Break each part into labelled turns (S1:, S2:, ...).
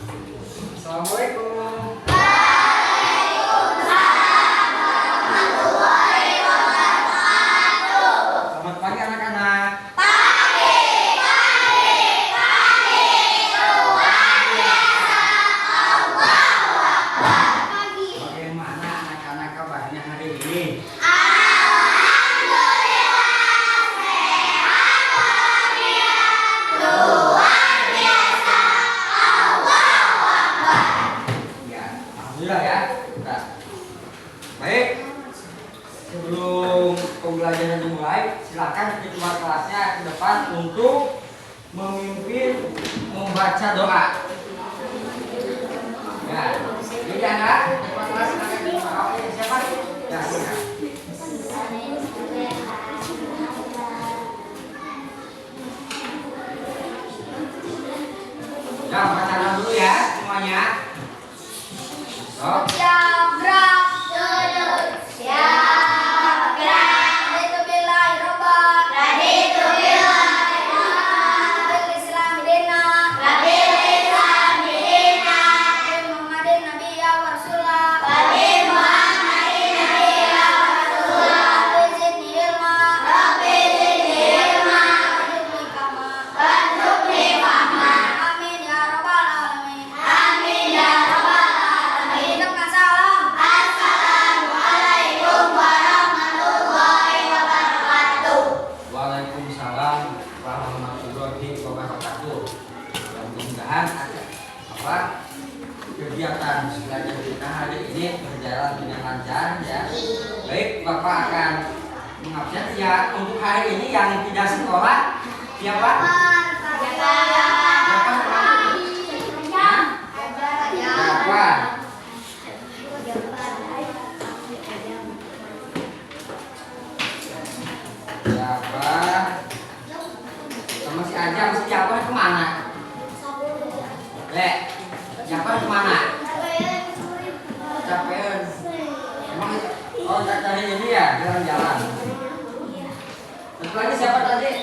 S1: Assalamualaikum. Selamat pagi anak-anak. Bagaimana anak-anak kabarnya hari ini? Alhamdulillah ya. Nah, baik. Sebelum pembelajaran dimulai, silakan ketua kelasnya ke depan untuk memimpin membaca doa. Ya, jadi anak ketua kelas silakan ke depan. Oke, siapa? Ya, silakan. Ya, baca dulu ya semuanya. Oh. Kegiatan belajar kita hari ini berjalan dengan lancar ya. Baik, Bapak akan mengabsen ya. Untuk hari ini yang tidak sekolah siapa? Siapa? Siapa? Sama si Ajam, si Jafar kemana? Jafar kemana? Capean. Emang tadi ini ya jalan-jalan. Satu lagi siapa tadi?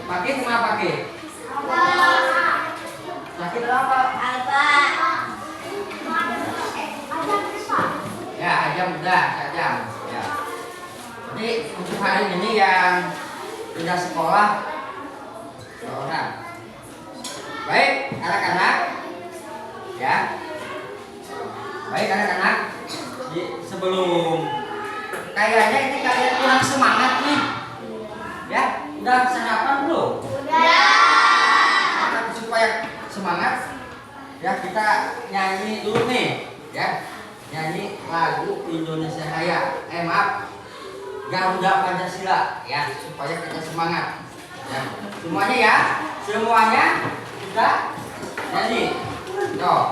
S1: Pakai kemana pakai? Sakit apa? Ya, Ajam udah, Ajam. Ya. Jadi untuk hari ini yang tidak sekolah seorang. Baik, anak-anak. Ya. Baik, anak-anak. Sebelum kayaknya ini kalian kurang semangat nih. Ya, udah sarapan belum? Udah. Supaya semangat, ya kita nyanyi dulu nih, ya. Nyanyi lagu Indonesia Raya. Maaf. Garuda Pancasila, ya, supaya kita semangat. Ya. Semuanya ya. Semuanya sudah nyanyi. Tuh.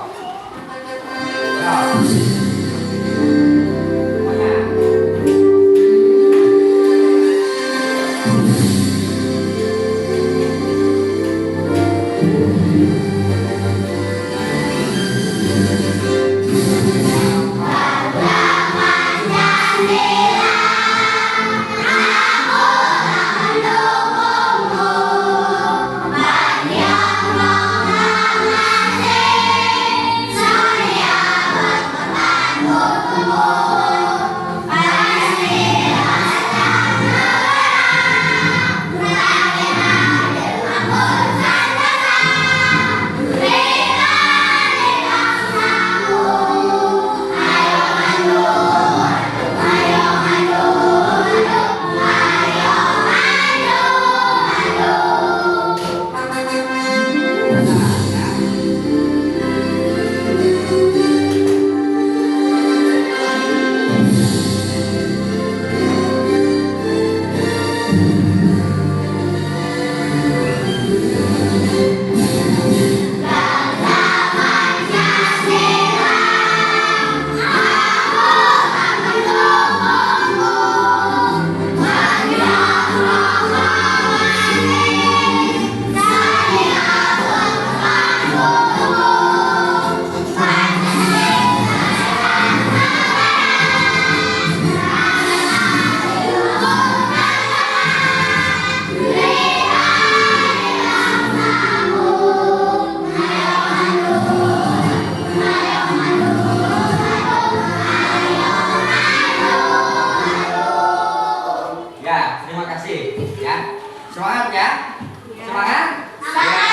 S1: Semangat? Ya.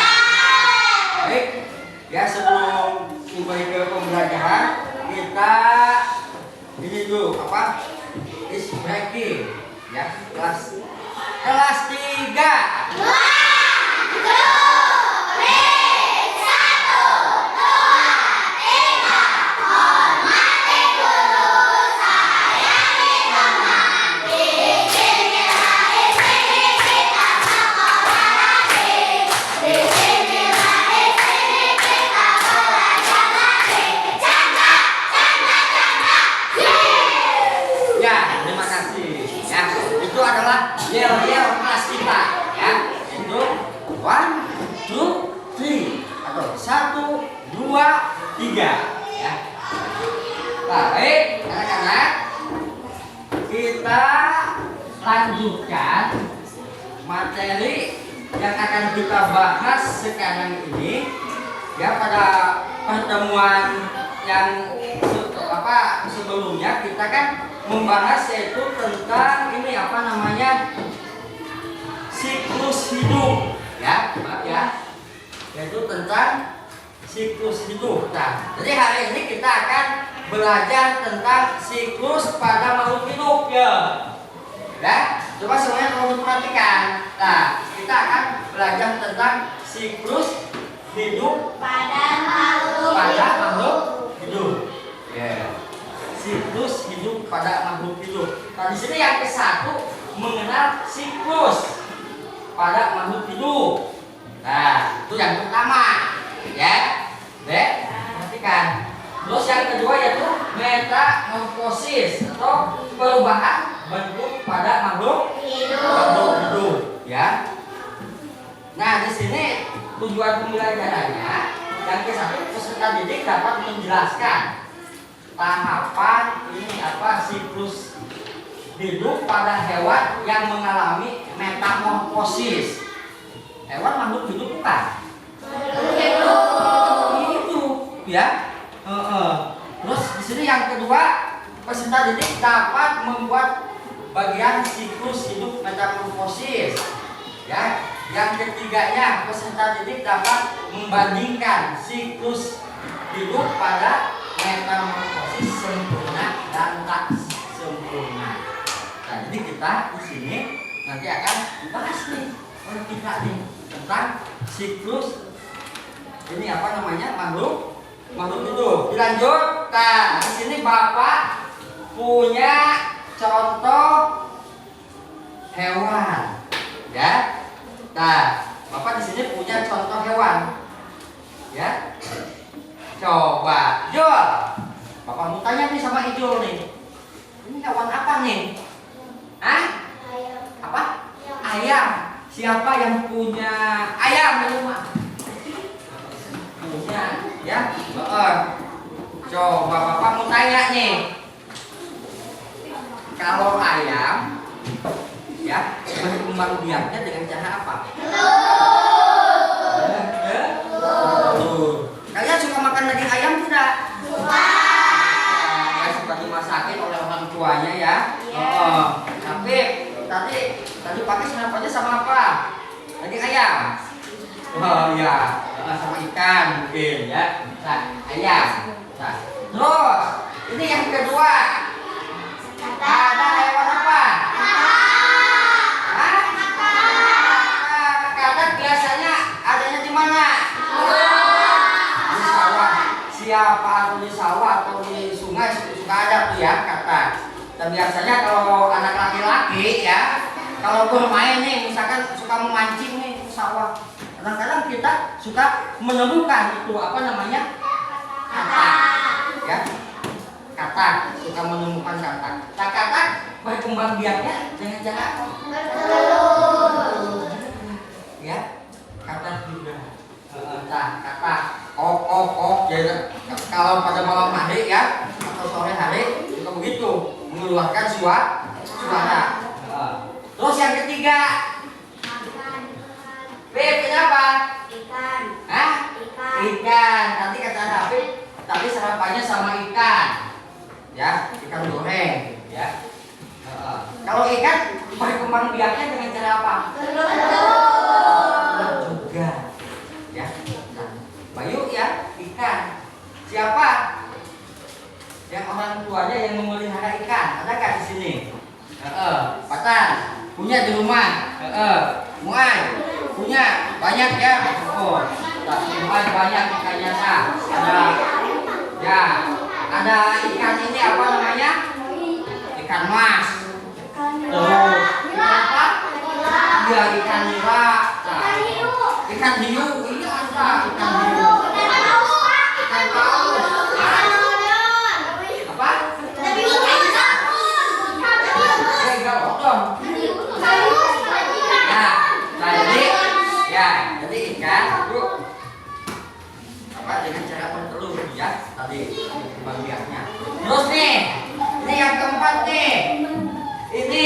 S1: Baik. Ya, sebelum kembali ke pembelajaran, kita ini dulu apa? Is breaking. Ya, kelas 3. Yel-yel kelas kita ya, itu 1, 2, 3 atau 1, 2, 3 ya. Baik anak-anak, kita lanjutkan materi yang akan kita bahas sekarang ini ya. Pada pertemuan yang sebelumnya kita kan membahas yaitu tentang ini apa namanya, siklus hidup ya, maaf ya, yaitu tentang siklus hidup. Nah, jadi hari ini kita akan belajar tentang siklus pada makhluk hidup ya. Coba semuanya tolong perhatikan. Nah, kita akan belajar tentang siklus hidup pada makhluk hidup. Ya. Siklus hidup pada makhluk hidup. Nah, di sini yang ke-1 mengenal siklus pada makhluk hidup. Nah, itu yang pertama, ya. Perhatikan. Terus yang kedua yaitu metamorfosis atau perubahan bentuk pada makhluk hidup, ya. Nah, di sini tujuan pembelajarannya yang ke-1, peserta didik dapat menjelaskan tahapan ini apa siklus hidup pada hewan yang mengalami metamorfosis. Hewan makhluk hidup bukan? Itu ya. Terus di sini yang kedua, peserta didik dapat membuat bagian siklus hidup metamorfosis. Ya. Yang ketiganya, peserta didik dapat membandingkan siklus hidup pada metamorfosis sempurna dan tak sempurna. Nah, jadi kita di sini nanti akan dibahas nih oleh kita nih tentang siklus ini apa namanya makhluk hidup. Dilanjut. Nah, di sini Bapak punya contoh hewan, ya. Nah, Bapak di sini punya contoh hewan, ya. Coba, Jul. Bapak mau tanya nih sama Ijul nih. Ini hewan apa nih? Apa? Ayam. Siapa yang punya ayam di rumah? Punya, ya. Coba Bapak mau tanya nih. Kalau ayam, ya, berkembang biaknya dengan cara apa? Kalian suka makan daging ayam tidak? Suka. Suka dimasakin oleh orang tuanya ya. Tapi tadi pakai sarapannya sama apa? Daging ayam. Oh ya, sama ikan mungkin ya. Nah, ayam. Nah, terus ini yang kedua. Ada hewan apa? Katak biasanya adanya di mana? Siapa atau di sawah atau di sungai suka ada tuh ya katak. Dan biasanya kalau anak laki-laki ya, kalau bermain nih misalkan suka memancing nih di sawah, kadang-kadang kita suka menemukan itu apa namanya katak, ya katak, suka menemukan katak. Nah, katak berkembang biaknya dengan cara apa? Ya, katak juga. Nah, katak jadi kalau pada malam hari ya atau sore hari juga begitu mengeluarkan suara. Terus yang ketiga, kenapa? Ikan. Ikan. Nanti kata Hafid tadi sarapannya sama ikan, ya, ikan goreng, ya. Kalau ikan berkembang biaknya dengan cara apa? Punya di rumah. Muai. Punya banyak ya. Oh, Muai banyak ikannya sah. Ada ya. Ada ikan ini apa namanya? Ikan mas. Terus ikan apa? Iya, ikan nila. Ikan hiu. Iya ada ikan hiu. Ikan paus. Apa? Jadi ikan itu apa dengan cara bertelur ya tadi kembang biaknya. Terus nih, ini yang keempat nih. Ini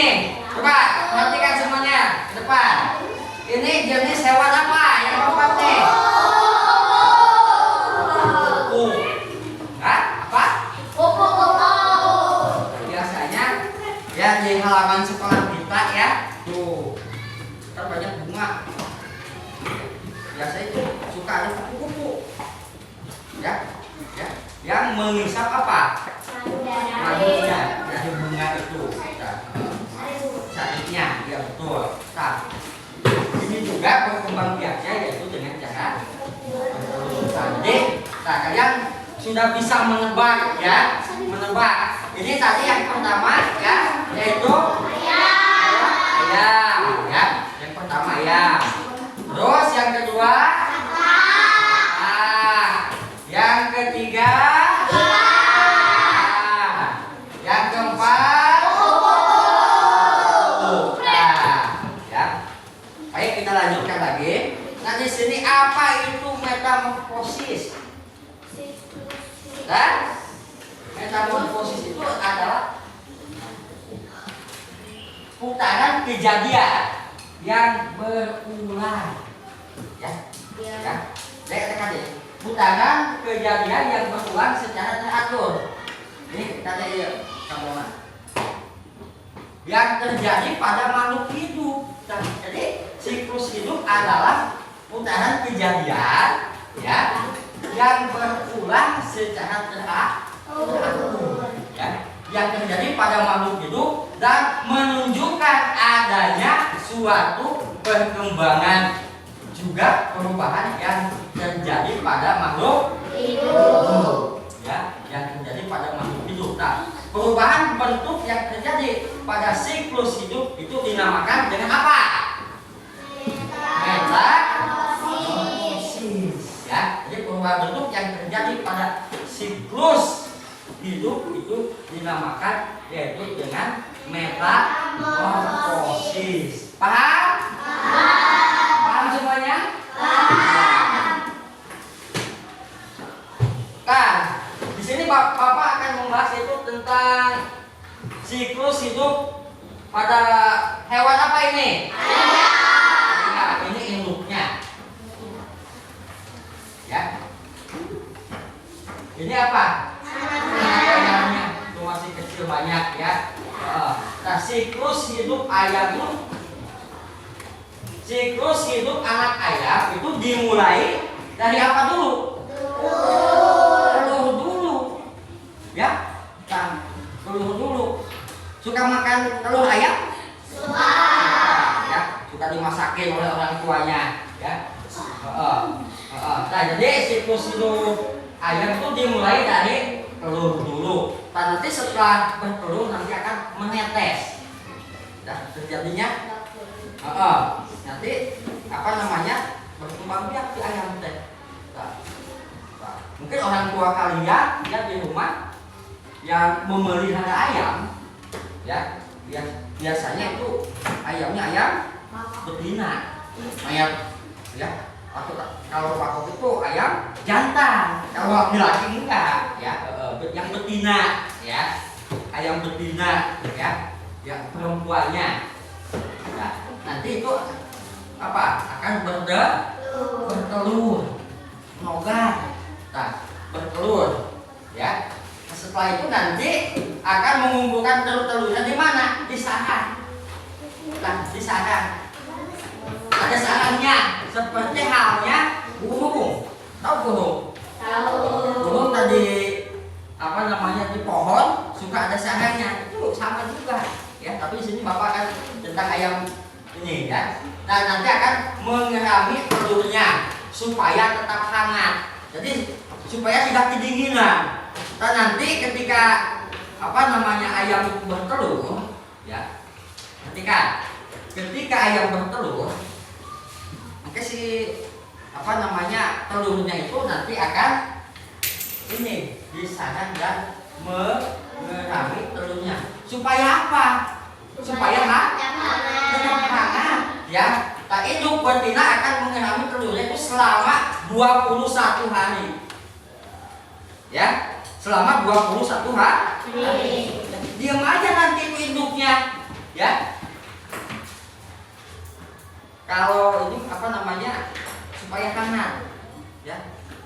S1: coba perhatikan semuanya ke depan. Ini jenis hewan apa yang keempat nih? Apa? Biasanya ya di halaman sekolah kita ya. Tuh, kan banyak bunga. Biasa itu suka ada kupu-kupu. Ya, yang mengisap apa? Madunya dari bunga itu. Cantiknya, ya betul. Nah, ini juga berkembang biaknya yaitu dengan cara tadi. Nah, kalian sudah bisa menebak ya, menebak. Ini tadi yang pertama ya, yaitu ayam, ya. Yang pertama ayam. Terus yang kedua yang ketiga yang keempat ya. Baik, kita lanjutkan lagi. Nah, di sini apa itu metamorfosis? Metamorfosis itu adalah putaran kejadian yang berulang. Ya. Saya katakan ya. Putaran kejadian yang berulang secara teratur. Ini kita lihat sama yang terjadi pada makhluk hidup. Jadi siklus hidup adalah putaran kejadian ya yang berulang secara teratur. Ya, yang terjadi pada makhluk hidup dan menunjukkan adanya suatu perkembangan juga perubahan yang terjadi pada makhluk hidup. Ya, yang terjadi pada makhluk hidup. Nah, perubahan bentuk yang terjadi pada siklus hidup itu dinamakan dengan apa? Metamorfosis. Ya, jadi perubahan bentuk yang terjadi pada siklus hidup itu dinamakan yaitu dengan metamorfosis. Paham? Paham semuanya? Nah, di sini Bapak akan membahas itu tentang siklus hidup pada hewan apa ini? Nah, ini induknya. Ya. Ini apa? Ayamnya. Itu masih kecil banyak ya. Nah, siklus hidup ayam itu, siklus hidup anak ayam itu dimulai dari apa dulu? Telur dulu. Ya. Nah, telur dulu. Suka makan telur ayam? Suka. Ya, suka dimasakin oleh orang tuanya, ya. Nah, jadi siklus hidup ayam itu dimulai dari telur dulu. Dan nanti setelah bertelur nanti akan menetes. Nah, terjadinya nanti apa namanya? Berkembang biak di ayam teh. Mungkin orang tua kalian ya di rumah yang memelihara ayam ya, biasanya itu ayamnya ayam betina, ayam ya, atau kalau pakok itu ayam jantan, kalau laki-laki enggak ya, yang betina ya, ayam betina ya, yang perempuannya. Nah, nanti itu apa akan bertelur, nogat, nah, bertelur ya. Setelah itu nanti akan mengumpulkan telur-telurnya di mana? Di sarang. Nah, di sarang. Ada sarangnya, seperti halnya burung. Tahu burung? Tahu. Burung tadi apa namanya di pohon suka ada sarangnya. Itu sama juga. Ya, tapi di sini Bapak kan tentang ayam ini ya. Nah nanti akan mengerami telurnya supaya tetap hangat. Jadi supaya tidak kedinginan. Dan nanti ketika ayam itu bertelur, ya, ketika ayam bertelur, maka telurnya itu nanti akan ini di sana dan mengerami telurnya. Supaya apa? Supaya tetap hangat, ya. Tak induk betina akan mengerami telurnya itu selama 21 hari. Ya, selama 21 hari. Diam aja nanti itu induknya, ya. Kalau ini supaya hangat, ya.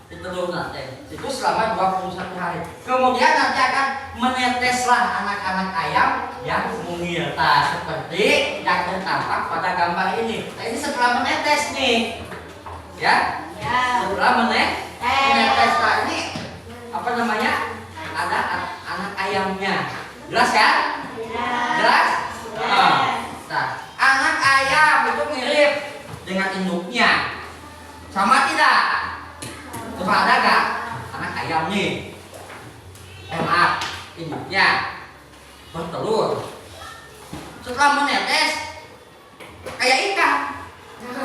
S1: Telur nanti itu selama 21 hari. Kemudian nanti akan meneteslah anak-anak ayam yang mungil seperti yang tertampak pada gambar ini. Nah, ini setelah menetes nih, ya. Setelah menetes ini ada anak ayamnya. Jelas kan? Jelas? Nah, anak ayam itu mirip dengan induknya. Sama tidak? Coba ada gak anak ayam nih? Maaf, induknya bertelur. Setelah menetes kayak ikan.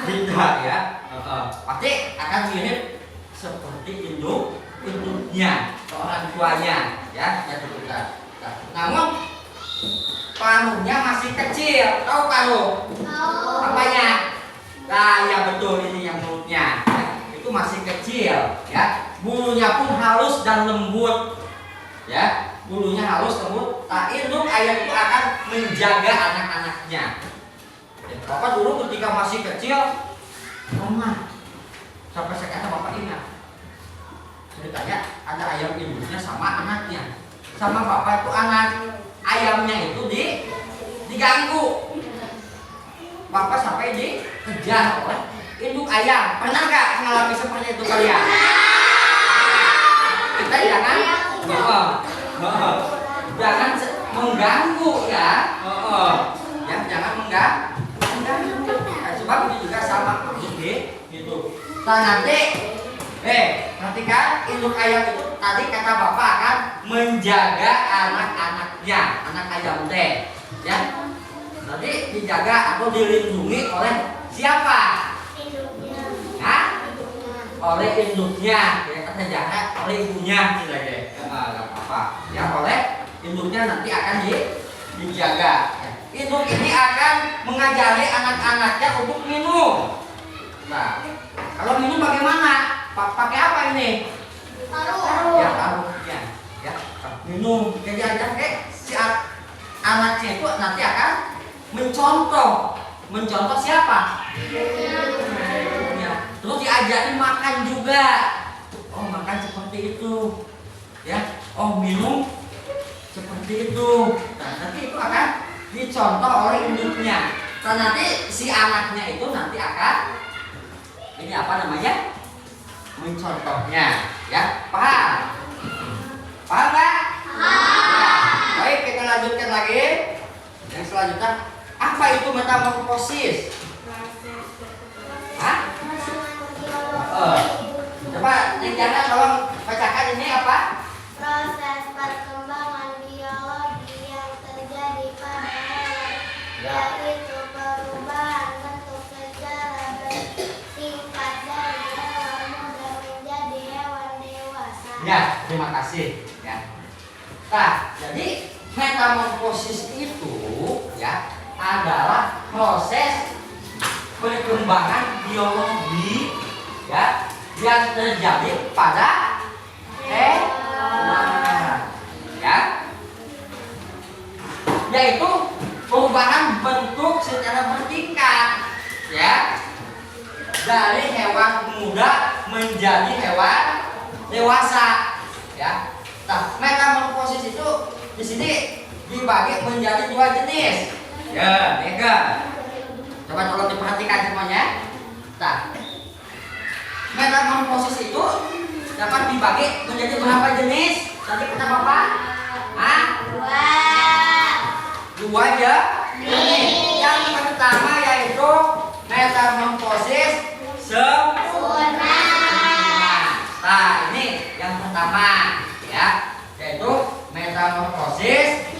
S1: Tidak ya. Pasti akan mirip seperti induknya, orang tuanya, ya. Namun paruhnya masih kecil. Tahu paruh? Apanya? Nah, ya betul, ini yang mulutnya. Itu masih kecil, ya. Bulunya pun halus dan lembut, ya. Bulunya halus lembut. Nah, induk ayam itu akan menjaga anak-anaknya. Bapak dulu ketika masih kecil pernah sampai sekarang Bapak ingat ceritanya ada ayam induknya sama anaknya. Sama Bapak itu anak ayamnya itu diganggu. Bapak sampai dikejar oleh induk ayam. Pernah nggak mengalami seperti itu kalian? Kita jangan mengganggu, ya. Jangan mengganggu. Sebab itu juga sama gitu. Nah nanti perhatikan induk ayam itu tadi kata Bapak akan menjaga anak-anaknya, anak ayam teh, ya. Nanti dijaga atau dilindungi oleh siapa? Oleh induknya, ya, kata jangan oleh ibunya, tidak deh, nggak apa-apa. Ya, oleh induknya nanti akan dijaga. Ya. Induk ini akan mengajari anak-anaknya untuk minum. Nah, kalau minum bagaimana? Pakai apa ini? Taruh. Ya, taruhnya. Ya, minum. Jadi si anaknya itu nanti akan mencontoh siapa? Terus diajarin makan juga. Oh, makan seperti itu, ya. Oh, minum seperti itu. Nah, nanti itu akan dicontoh oleh induknya. Dan nanti si anaknya itu nanti akan mencontohnya, ya. Paham? Paham nggak? Ya. Baik, kita lanjutkan lagi. Yang selanjutnya, apa itu metamorfosis? Coba yang jangan tolong bacakan ini apa?
S2: Proses perkembangan biologi yang terjadi pada hewan, yaitu perubahan bentuk secara bertingkat dari hewan muda menjadi hewan dewasa.
S1: Ya, terima kasih. Ya. Nah, jadi metamorfosis itu, ya, adalah proses perkembangan biologi, ya, yang terjadi pada hewan, ya, yaitu perubahan bentuk secara bertingkat, ya, dari hewan muda menjadi hewan dewasa, ya. Nah, metamorfosis itu di sini dibagi menjadi 2 jenis, ya, Mega. Coba tolong diperhatikan semuanya. Nah, metamorfosis itu dapat dibagi menjadi berapa jenis? Tadi kata Bapak? Dua ya. Yang pertama yaitu yaitu metamorfosis sempurna. Nah, ini yang pertama ya, yaitu metamorfosis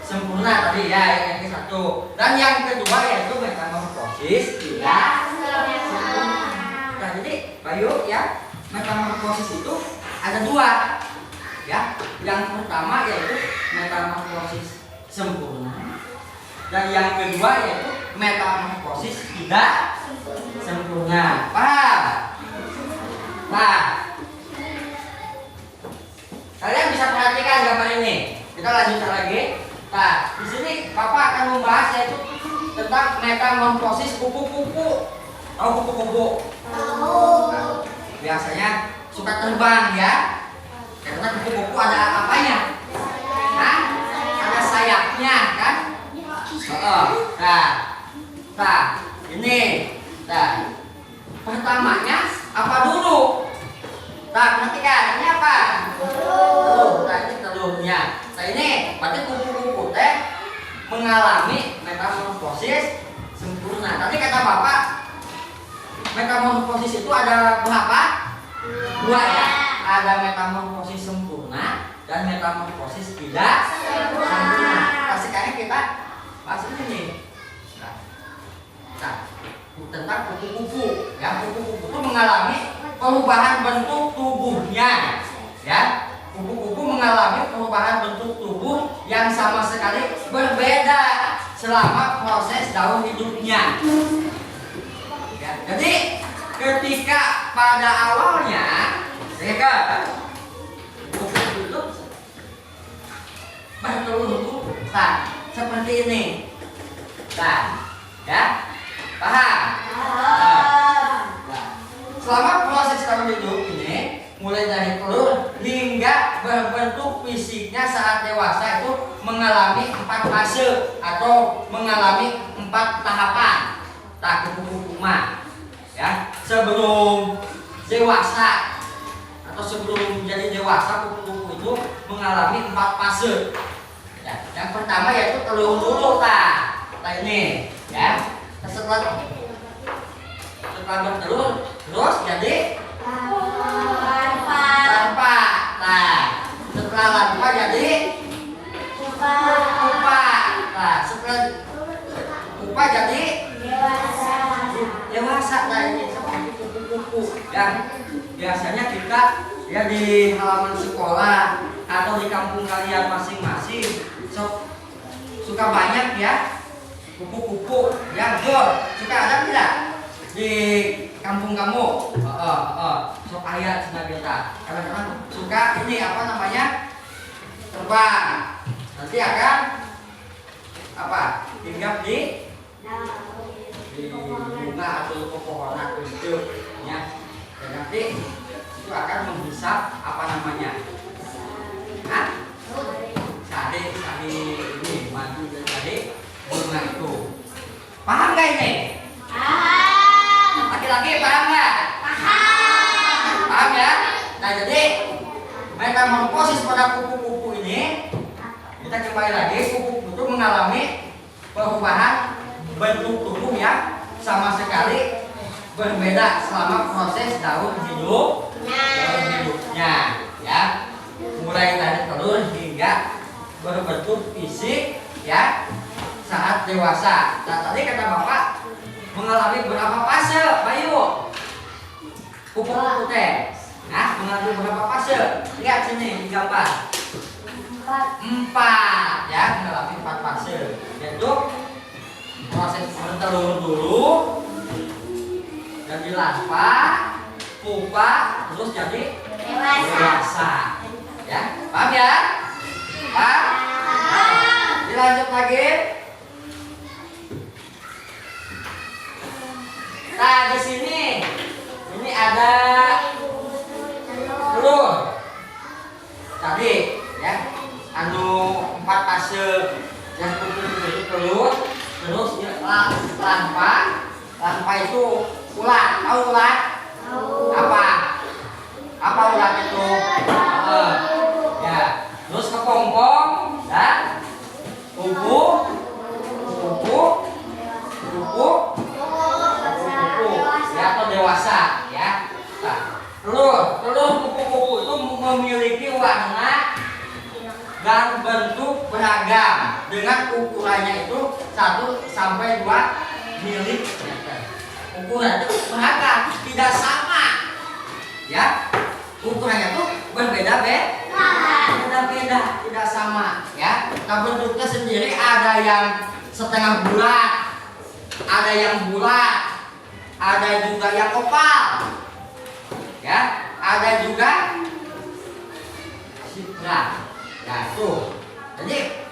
S1: sempurna tadi ya, yang ke-1. Dan yang kedua yaitu metamorfosis tidak sempurna. Nah, jadi Bayu ya, metamorfosis itu ada 2 ya. Yang pertama yaitu metamorfosis sempurna, dan yang kedua yaitu metamorfosis tidak sempurna. Paham? Nah, kalian bisa perhatikan gambar ini. Kita lanjutkan lagi. Nah, di sini Bapak akan membahas yaitu tentang metamorfosis kupu-kupu. Tahu kupu-kupu?
S2: Tahu.
S1: Nah, biasanya suka terbang ya. Karena kupu-kupu ada apanya? Hah? Ada sayapnya kan? Nah, ini. Nah, pertamanya apa dulu? Nah, perhatikan ini apa? Telur. Nah, ini telurnya. Nah, ini berarti kupu-kupu teh mengalami metamorfosis sempurna. Tadi kata Bapak, metamorfosis itu ada berapa? 2 ya. Ada metamorfosis sempurna dan metamorfosis tidak sempurna. Nah, sekarang kita bahas ini nih. Nah, tentang kupu-kupu. Ya, kupu-kupu itu mengalami perubahan bentuk tubuhnya. Ya, kupu-kupu mengalami perubahan bentuk tubuh yang sama sekali berbeda selama proses daur hidupnya. Ya, jadi ketika pada awalnya kupu-kupu itu bertelur dulu, nah, seperti ini. Nah, ya, paham? Nah, selama proses daur hidup ini, mulai dari telur hingga berbentuk fisiknya saat dewasa itu mengalami 4 fase atau mengalami 4 tahapan. Tak kupu-kupu mah, ya, sebelum dewasa atau sebelum menjadi dewasa, kupu-kupu itu mengalami 4 fase. Ya, yang pertama yaitu telur dulu, nah ini, ya. Setelah bertelur, terus jadi larva. Nah, setelah larva jadi pupa. Nah, setelah pupa jadi dewasa. Nah, ini seperti kupu-kupu yang biasanya kita ya di halaman sekolah atau di kampung kalian masing-masing suka banyak ya kupu-kupu yang suka ada tidak di kampung kamu? Sok ayat kita kadang-kadang suka ini apa namanya, terbang, nanti akan apa, hinggap di bunga atau pepohonan itu ya, dan nanti itu akan menghisap apa namanya, sari ini madu dan sari bunga itu. Paham gak ini?
S2: Paham.
S1: Laki-laki paham gak? Paham ya? Nah, jadi metamorfosis pada kupu-kupu ini, kita kembali lagi, kupu-kupu itu mengalami perubahan bentuk tubuh yang sama sekali berbeda selama proses daur hidupnya, ya, mulai dari telur hingga berbentuk fisik ya saat dewasa. Nah, tadi kata Bapak mengalami berapa fase, Bayu? Kupu-kupu teh, nah, mengalami berapa fase? Lihat sini di gambar. 4 ya, mengalami 4 fase, yaitu proses bertelur dulu, jadi larva, pupa, terus jadi dewasa. Ya, paham ya? Paham? Dilanjut lagi. Nah, di sini ini ada telur. Tadi ya, 4 fase yang itu telur, terus larva itu ulat. Tahu ulat? Apa ulat itu? Ya, terus kepompong dan kupu, memiliki warna dan bentuk beragam dengan ukurannya itu 1 sampai 2 mm. Ukuran itu beragam, tidak sama. Ya, ukurannya itu berbeda-beda, tidak sama. Ya, nah bentuknya sendiri ada yang setengah bulat, ada yang bulat, ada juga yang oval. Ya, ada juga sipra. Ya tuh, jadi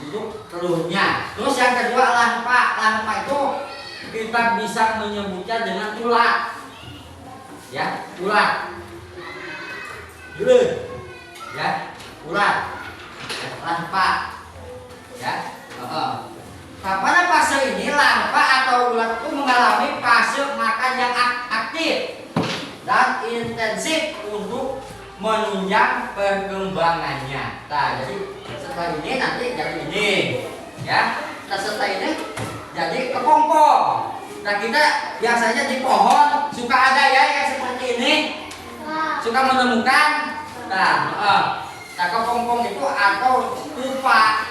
S1: bentuk telurnya. Terus yang kedua lampa. Lampa itu kita bisa menyebutnya dengan ulat. Ya, ulat. Ya, ulat. Lampa. Ya. Nah, pada fase ini lampa atau ulat itu mengalami fase makan yang aktif dan intensif untuk menunjang perkembangannya. Nah, jadi setelah ini nanti jadi ini, ya. Nah, setelah ini jadi kepompong. Nah, kita biasanya di pohon suka ada ya yang seperti ini, suka menemukan. Nah, kepompong itu atau pupa,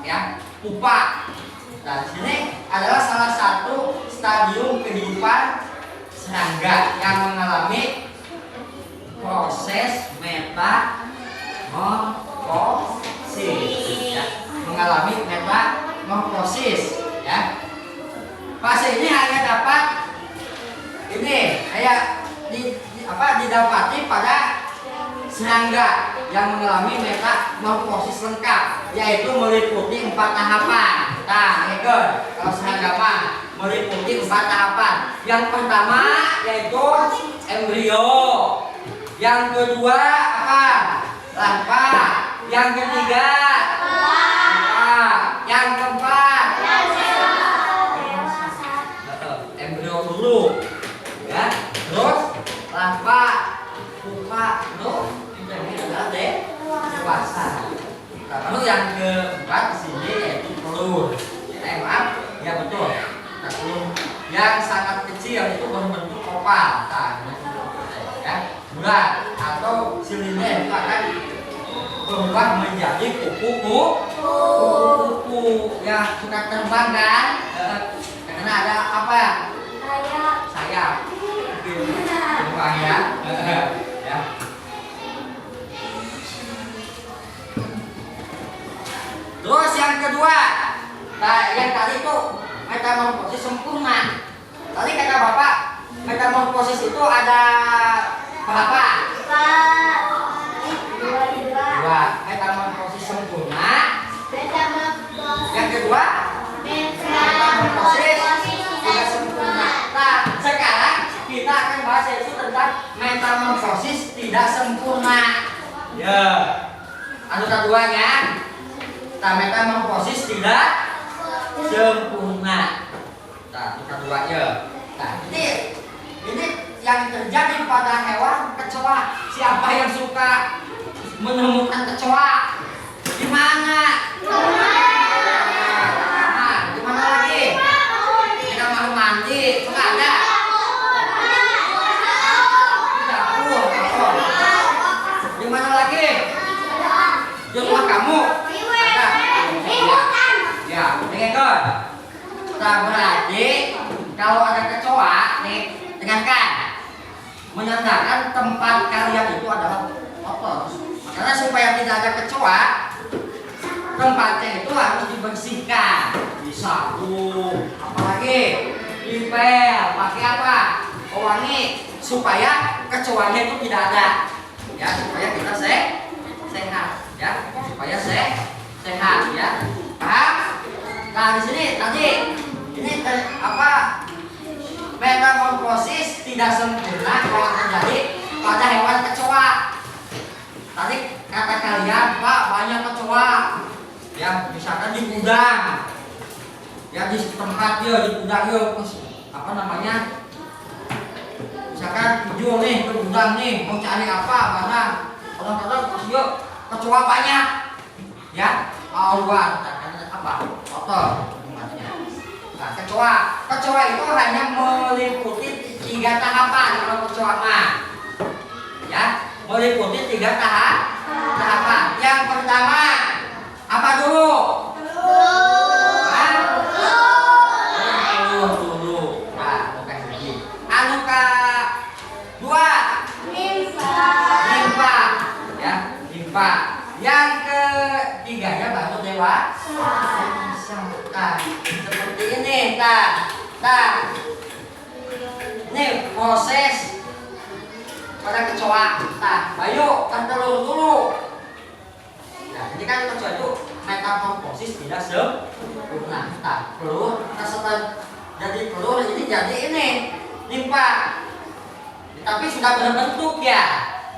S1: ya, pupa. Nah, di sini adalah salah satu stadium kehidupan serangga yang mengalami proses metamorfosis, ya. Mengalami metamorfosis, ya. Fase ini hanya dapat didapati pada serangga yang mengalami metamorfosis lengkap, yaitu meliputi 4 tahapan. Nah, kalau serangga mah meliputi 4 tahapan. Yang pertama yaitu embrio. Yang kedua apa? Larva. Yang ketiga pupa. Yang keempat embrio dulu, ya. Terus larva, pupa, terus ini adalah dewasa. Nah, lalu yang keempat di sini yaitu telur. Maaf, ya betul. Nah, telur yang sangat kecil itu berbentuk oval. Nah, ya, bulat atau silinder itu akan berubah menjadi kupu-kupu yang suka terbang kan? Karena ada apa? Sayap. Terbang ya. Ya. Terus yang kedua, nah yang tadi itu metamorfosis sempurna. Tadi kata Bapak, metamorfosis itu ada berapa? Dua. Metamorfosis sempurna. Yang kedua, metamorfosis tidak sempurna. Nah, sekarang kita akan bahas itu tentang metamorfosis tidak sempurna. Ya. Anu keduanya, nah metamorfosis tidak sempurna. Nah, itu keduanya. Nah, ini yang terjadi pada hewan kecoa. Siapa yang suka menemukan kecoa? Di mana? Nah, di mana lagi? Di kamar mandi, suka ada. Di dapur, di mana lagi? Di rumah kamu? Ada. Ya, dengarkan. Nah, berarti kalau ada kecoa, nih, dengarkan. Menandakan tempat kalian itu adalah kotor. Karena supaya tidak ada kecoa, tempatnya itu harus dibersihkan, disapu, apalagi dipel, pakai apa? Pewangi, supaya kecoanya itu tidak ada. Ya, supaya kita sehat, ya, supaya sehat, ya. Paham? Nah, di sini tadi ini apa? Metamorfosis tidak sempurna yang terjadi pada hewan kecoa. Tadi kata kalian, Pak, banyak kecoa. Ya, misalkan di gudang. Ya, di tempat dia di gudang dia, apa namanya? Misalkan jual nih ke gudang nih, mau cari apa barang. Kadang-kadang pas dia kecoa banyak. Ya, luar, apa? Kotor. Nah, kecoa itu hanya meliputi 3 tahapan kalau kecoa mah. Ya, meliputi 3 tahapan. Yang pertama, apa dulu? Telur dulu. Nah, oke lagi. Anu kedua, limpa. Ya, limpa. Yang ketiganya baru dewasa. Nah, seperti ini, ini proses pada kecoa. Ayo, telur dulu. Nah, ini kan kecoa itu metamorfosis tidak sempurna. Telur, setelah jadi telur ini jadi ini limpa. Tapi sudah berbentuk ya.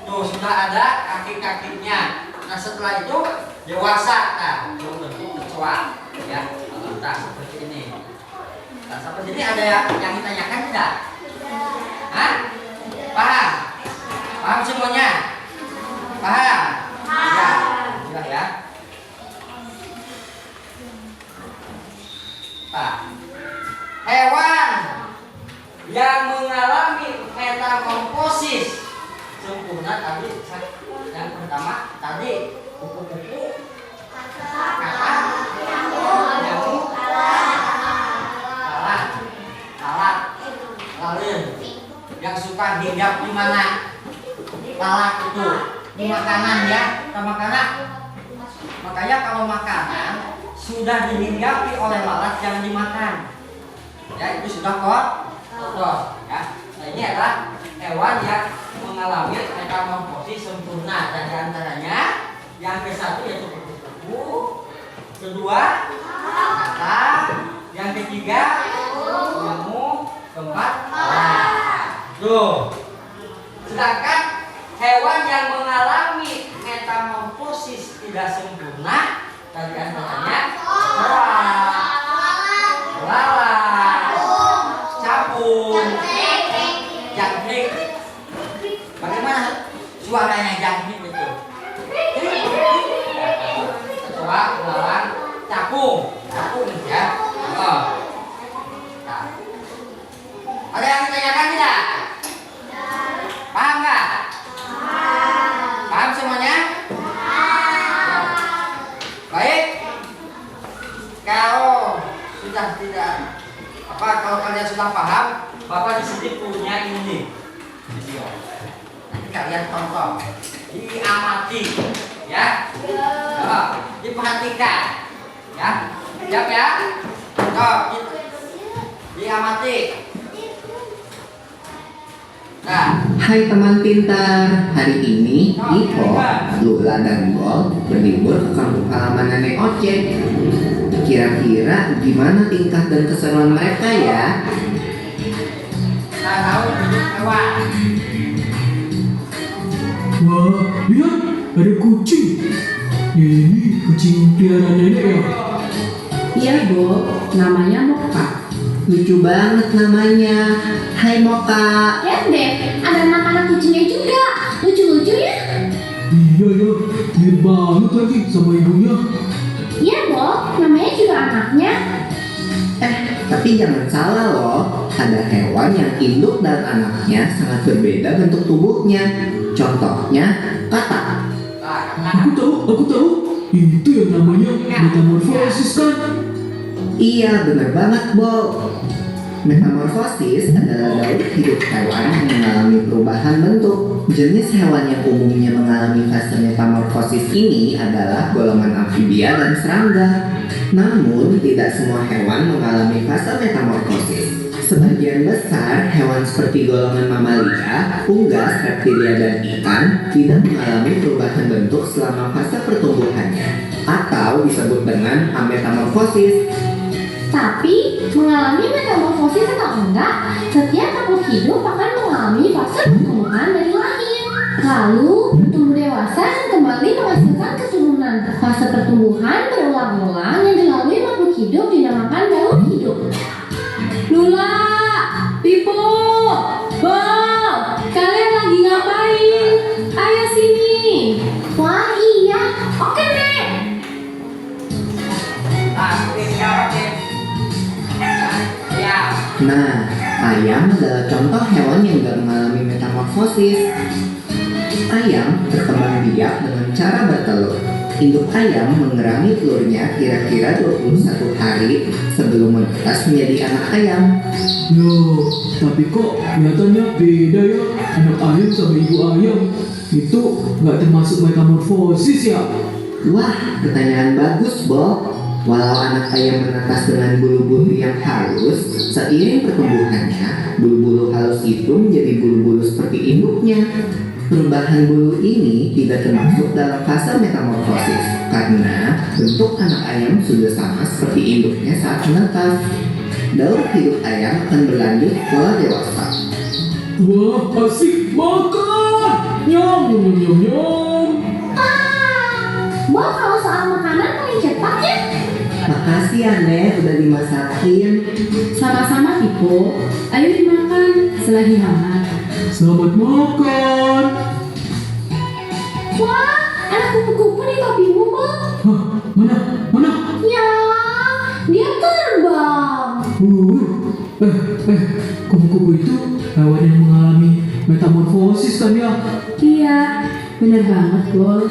S1: Tuh sudah ada kaki-kakinya. Nah, setelah itu dewasa. Nah, berbentuk kecoa. Ya, seperti ini. Nah, seperti ini ada yang ditanyakan tidak? Hah? Paham? Paham semuanya? Paham? Ya, sudah ya. Nah, hewan yang mengalami metamorfosis sempurna tadi yang pertama tadi kupu-kupu, nyamuk, lalat, lalin. Yang suka hinggap di mana? Lalat itu di makanan ya, makanan. Makanya kalau makanan sudah dihinggapi oleh lalat jangan dimakan. Ya, itu sudah kotor ya. Nah, ini adalah hewan yang mengalami metamorfosis sempurna, dan diantaranya yang ke-1 yaitu kupu-kupu, kedua kata, yang ketiga nyamuk, keempat lalat. Tuh. Sedangkan hewan yang mengalami metamorfosis tidak sempurna, dan diantaranya lalat, capung, jangkrik. Bagaimana suaranya jangkrik itu? Kecoa, lalat, capung ya. Oh. Nah. Ada yang ditanyakan tidak? Paham nggak? Paham semuanya? Ya. Baik. Kalau sudah tidak kalau kalian sudah paham, Bapak di sini punya ini video. Nanti kalian tonton, diamati, ya. Diperhatikan, ya. Siap ya? Diamati. Nah,
S3: hai teman pintar, hari ini Iko, Lula, dan Bol berlibur ke kampung halaman Nenek Ocek. Kira-kira gimana tingkah dan keseruan mereka ya?
S1: Kita tahu hidup hewan.
S4: Wah, lihat ada kucing. Ini kucing piara nenek ya?
S3: Iya, Bo, namanya Moka. Lucu banget namanya. Hai Moka.
S2: Lihat deh, ada anak-anak kucingnya juga. Lucu-lucu ya?
S4: Iya ya, mirip banget lagi sama ibunya.
S2: Iya, Bob. Namanya juga anaknya.
S3: Tapi jangan salah loh. Ada hewan yang induk dan anaknya sangat berbeda bentuk tubuhnya. Contohnya, katak.
S4: Aku tahu. Itu yang namanya metamorfosis kan?
S3: Iya, benar banget, Bo. Metamorfosis adalah daur hidup hewan yang mengalami perubahan bentuk. Jenis hewan yang umumnya mengalami fase metamorfosis ini adalah golongan amfibia dan serangga. Namun, tidak semua hewan mengalami fase metamorfosis. Sebagian besar hewan seperti golongan mamalia, unggas, reptilia, dan ikan tidak mengalami perubahan bentuk selama fase pertumbuhannya, atau disebut dengan ametamorfosis.
S2: Tapi, mengalami metamorfosis atau enggak, setiap makhluk hidup akan mengalami fase pertumbuhan dari lahir. Lalu, tumbuh dewasa dan kembali menghasilkan keturunan. Fase pertumbuhan berulang-ulang yang dilalui makhluk hidup dinamakan daur hidup.
S5: Lula, Pipo, Bob, kalian lagi ngapain? Ayo sini.
S2: Wah iya, oke deh.
S3: Nah, ayam adalah contoh hewan yang tidak mengalami metamorfosis. ayam berkembang biak dengan cara bertelur. Induk ayam mengerami telurnya kira-kira 21 hari sebelum menetas menjadi anak ayam.
S4: Loh, tapi kok kelihatannya beda ya anak ayam sama ibu ayam. Itu nggak termasuk metamorfosis ya?
S3: Wah, pertanyaan bagus, Bob. Walau anak ayam menetas dengan bulu-bulu yang halus, seiring pertumbuhannya, bulu-bulu halus itu menjadi bulu-bulu seperti induknya. Perubahan bulu ini tidak termasuk dalam fase metamorfosis karena bentuk anak ayam sudah sama seperti induknya saat menetas. Daur hidup ayam akan berlanjut setelah dewasa.
S4: Wah, asik makan! Nyam, nyam, nyam, nyam.
S2: Bob kalau soal makanan paling cepat ya.
S3: Makasih ya, Nek, udah dimasakin.
S5: Sama-sama Pipo. Ayo dimakan selagi hangat.
S4: Selamat makan.
S2: Wah, ada kupu-kupu di topimu, Bob.
S4: Hah, mana? Mana?
S2: Ya, dia terbang.
S4: Kupu-kupu itu hewan yang mengalami metamorfosis kan ya?
S5: Iya, bener banget Bol.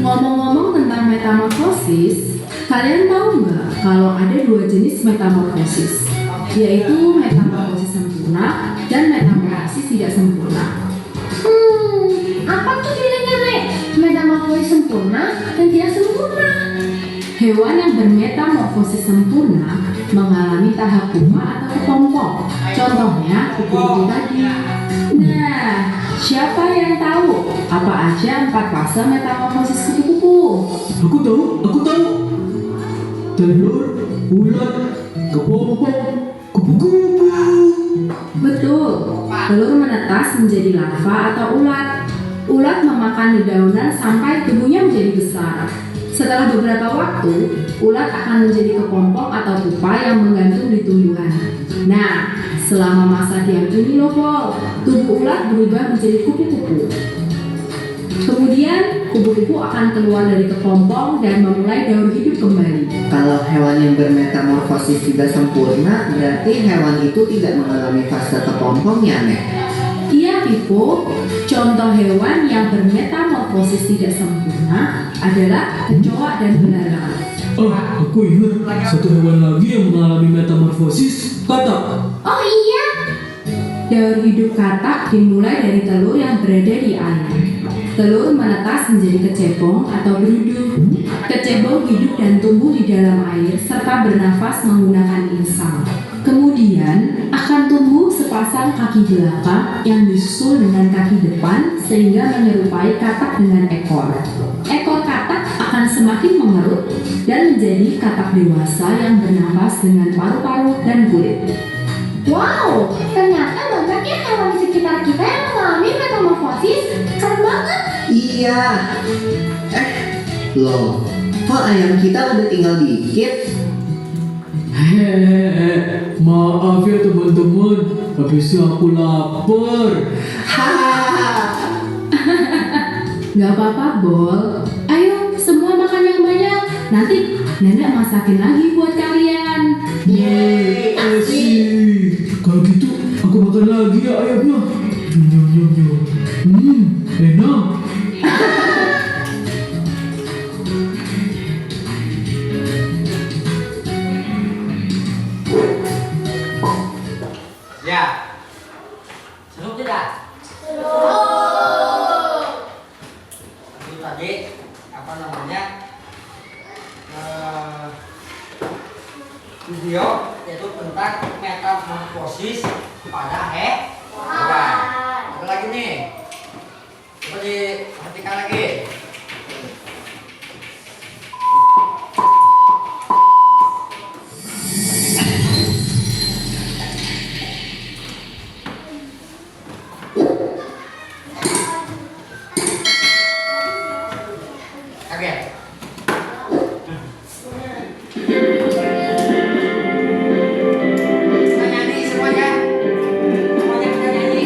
S5: Ngomong-ngomong tentang metamorfosis, kalian tahu nggak kalau ada dua jenis metamorfosis, yaitu metamorfosis sempurna dan metamorfosis tidak sempurna.
S2: Apa tuh bedanya, Nek? Metamorfosis sempurna dan tidak sempurna.
S5: Hewan yang bermetamorfosis sempurna mengalami tahap pupa atau kepompong. Contohnya kupu-kupu tadi. Nah, siapa yang tahu apa aja 4 fase metamorfosis kupu-kupu?
S4: Aku tahu. Telur, ulat, kepompong, kupu-kupu.
S5: Betul, telur menetas menjadi larva atau ulat. Ulat memakan dedaunan sampai tubuhnya menjadi besar. Setelah beberapa waktu, ulat akan menjadi kepompong atau pupa yang menggantung di tumbuhan. Nah, selama masa diam ini loh, Pol, tubuh ulat berubah menjadi kupu-kupu. Kemudian, kupu-kupu akan keluar dari kepompong dan memulai daur hidup kembali.
S3: Kalau hewan yang bermetamorfosis tidak sempurna, berarti hewan itu tidak mengalami fase kepompong ya, Nek?
S5: Iya, Pipo. Contoh hewan yang bermetamorfosis tidak sempurna adalah kecoa dan belalang.
S4: Aku ingat satu hewan lagi yang mengalami metamorfosis, katak.
S2: Oh iya,
S5: Daur hidup katak dimulai dari telur yang berada di air. Telur menetas menjadi kecebong atau berudu. Kecebong hidup dan tumbuh di dalam air serta bernafas menggunakan insang. Kemudian akan tumbuh sepasang kaki belakang yang disusul dengan kaki depan sehingga menyerupai katak dengan ekor. Ekor katak akan semakin mengerut dan menjadi katak dewasa yang bernafas dengan paru-paru dan kulit.
S2: wow, ternyata banyak ya hewan di sekitar kita yang mengalami metamorfosis. Keren banget.
S3: Iya. Loh, kok ayam kita udah tinggal dikit?
S4: Hehehe, maaf ya teman-teman, habisnya aku lapar.
S5: Gak apa-apa, Bol. Ayo, semua makan yang banyak. Nanti nenek masakin lagi buat kalian.
S4: Yeay, asik. Kalau gitu, aku makan lagi ya ayamnya. Nyam, nyam, nyam. Enak.
S1: Ya. Seru tidak? Itu tadi apa namanya? Video yaitu tentang metamorfosis pada hewan. Ada lagi nih. Coba diperhatikan lagi. Kaget. Kita nyanyi semuanya. Semuanya kita nyanyi.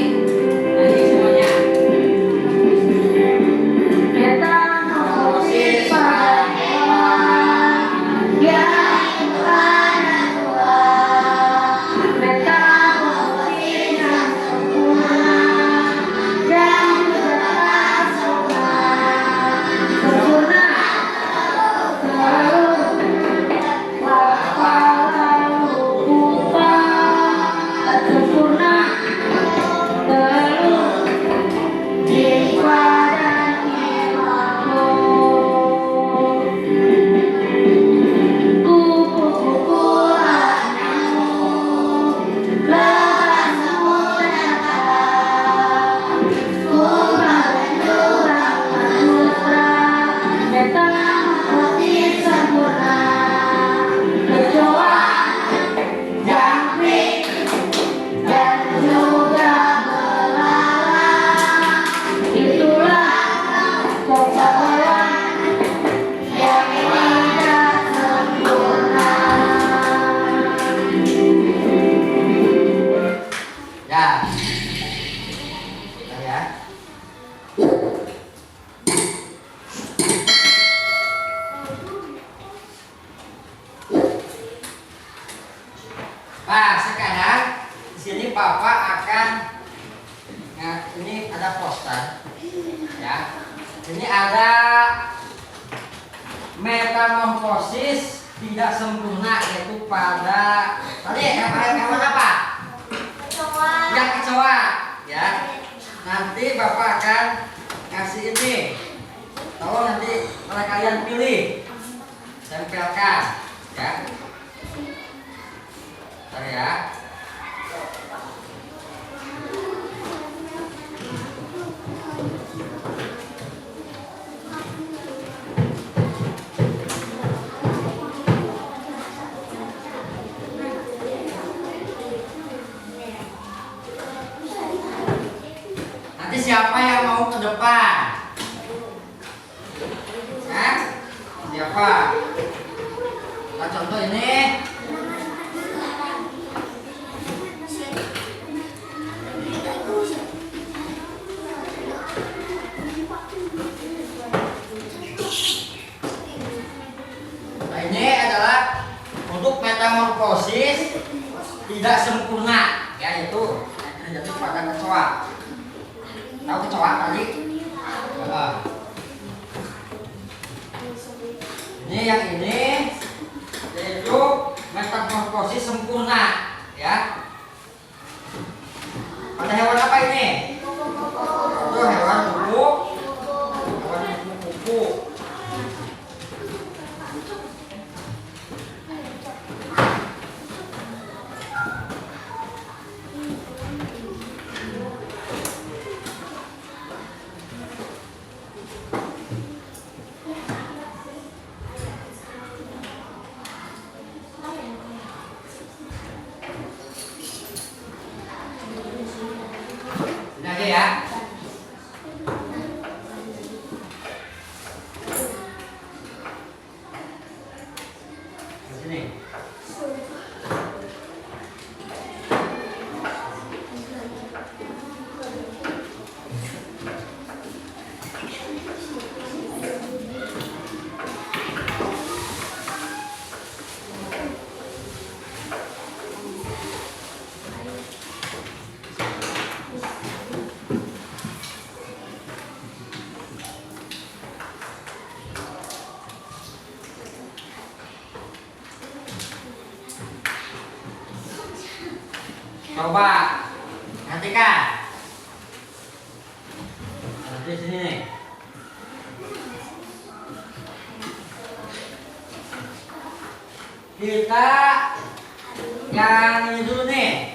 S1: ini ada poster, ya. Ini ada metamorfosis tidak sempurna, yaitu pada tadi hewan apa? Yang kecoa, ya. Nanti bapak akan kasih ini. Tolong nanti oleh kalian pilih, tempelkan, ya. Bentar ya. Nanti siapa yang mau ke depan? Hah? Siapa? Nah, contoh ini. Nah, ini adalah untuk metamorfosis tidak sempurna, yaitu terjadi pada kecoa. Tahu kecoa tadi? Ini yang ini yaitu metamorfosis sempurna, ya. Pada hewan apa ini? Itu hewan kuku. Hewan kuku. Ini aja ya. Di sini. Coba perhatikan. Di sini nih. Kita yang ini dulu nih.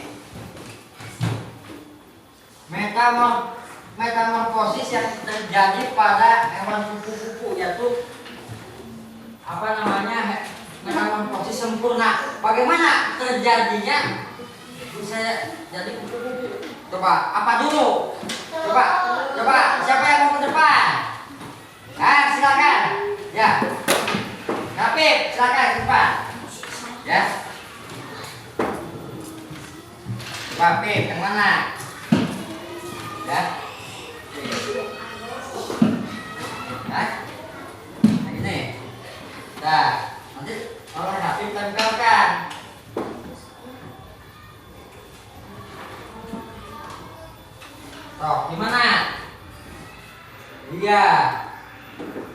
S1: Metamorfosis yang terjadi pada hewan kupu-kupu, yaitu apa namanya, metamorfosis sempurna. Bagaimana terjadinya bisa jadi kupu-kupu? Coba apa dulu? Coba siapa yang mau ke depan? Silakan. Ya. Kapip, silakan ke depan. Ya. Kapip yang mana? Ya. Nah, ini. Nah, nanti oleh Kapip tempelkan. Toh, gimana? Iya.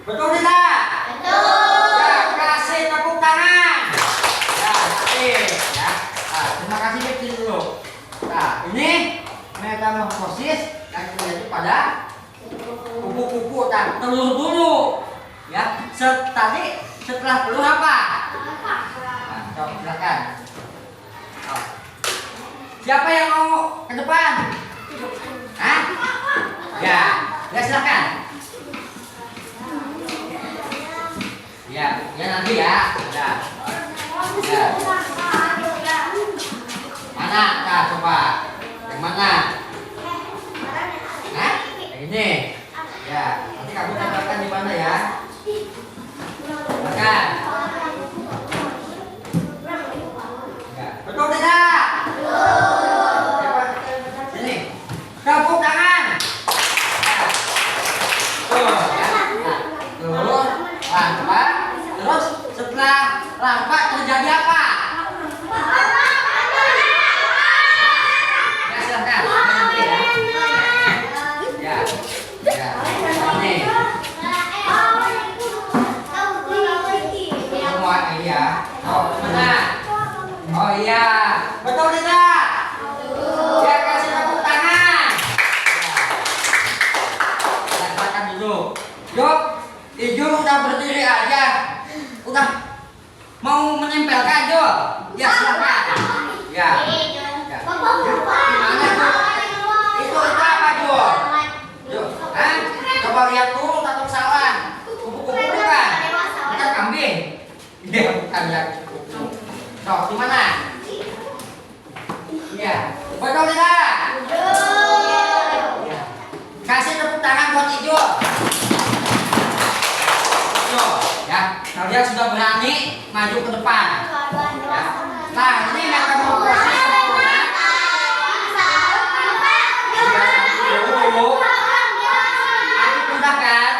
S1: Betul tidak? Betul. Ya, kasih tepuk tangan. Ya, kasih. Ya. Nah, terima kasih kecil dulu. Nah, ini metamorfosis yang terjadi pada kupu-kupu dan telur dulu. Ya, tadi setelah telur apa? Nah, coba silakan. Oh. Siapa yang mau ke depan? Hah? Ya, ya silakan. Ya, ya nanti ya. Ya. Ya. Mana? Nah, coba. Yang mana? Hah? Yang ini. Ya, nanti kamu tempelkan di mana ya? Silakan. Ya, betul tidak? Sini. Tepuk tangan. Tuh, ya. Terus lampak. Terus setelah lampak terjadi apa? Ya silakan. Nanti ya. tuh. Yuk, Ijo udah berdiri aja. Udah mau menempelkan Jo? Ya silakan. Ya. Ya. Gimana Jo? Itu apa Jo? Jo, coba lihat dulu tato salah. Kupu-kupu bukan? Bukan kambing. Iya bukan ya. Sok, di mana? Iya. Betul tidak? Ya. Kasih tepuk tangan buat Ijo. Ijo, ya. Kalian sudah berani maju ke depan. Ya. Nah, ini metamorfosis sempurna. Dulu. Aku pindahkan.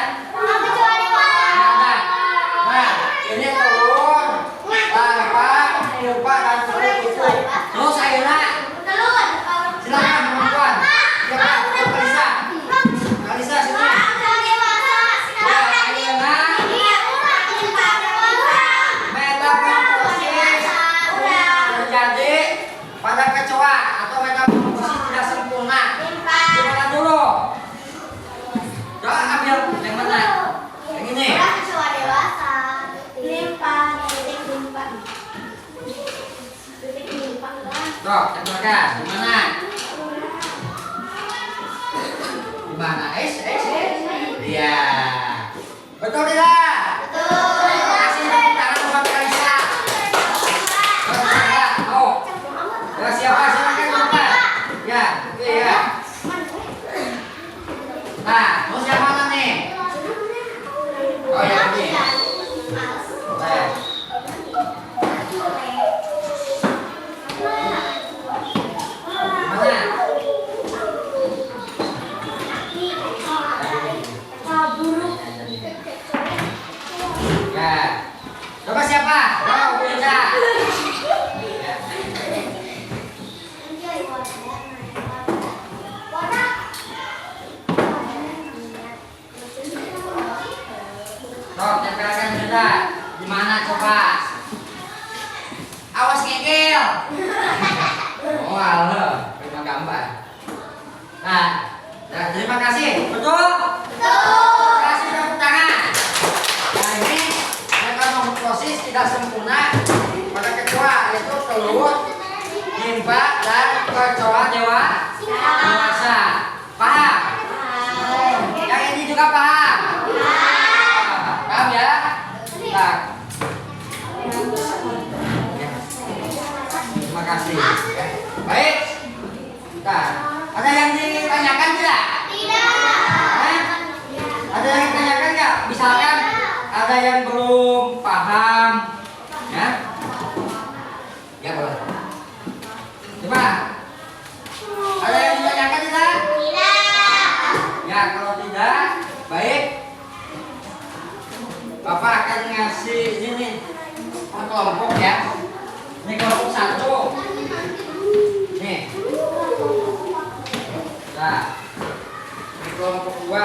S1: Nah, ini telur, lava, lupa dan telur. Terus akhirnya silakan perempuan. Siapa? Kalisa. Kalisa sini. Ya, akhirnya metamorfosis terjadi pada kecoa atau metamorfosis tidak sempurna. Gimana dulu? Coba ambil yang mana? Yang ini. Tuh, tempelkan. Gimana? Gimana? Iya. Betul tidak? Kasih tepuk tangan buat Kalisa. Betul tidak? Mau? Ya, siapa? Silakan tempat. Ya, iya. Nah, terus yang mana nih? Oh, yang ini. Nah. Mana? Ya. Coba siapa? Oh, Bunda. Ya. Sok, tempelkan Bunda. Gimana coba? Awas ngegel. Oh, halo. Terima gambar. Nah, terima kasih. Betul? Kasih tepuk tangan. Nah, ini metamorfosis tidak sempurna pada kecoa, yaitu telur, nimba, dan kecoa dewasa. Paham? Yang ini juga paham? Paham ya? Nah. Terima kasih. Baik. Nah, ada yang ditanyakan tidak? Ada yang ditanyakan nggak? Misalkan ada yang belum paham, ya? Ya boleh. Coba. Ada yang ditanyakan tidak? Ya, kalau tidak, baik. Bapak akan ngasih ini nih per kelompok ya. Ini kelompok 1. Nih. Nah. Ini kelompok 2.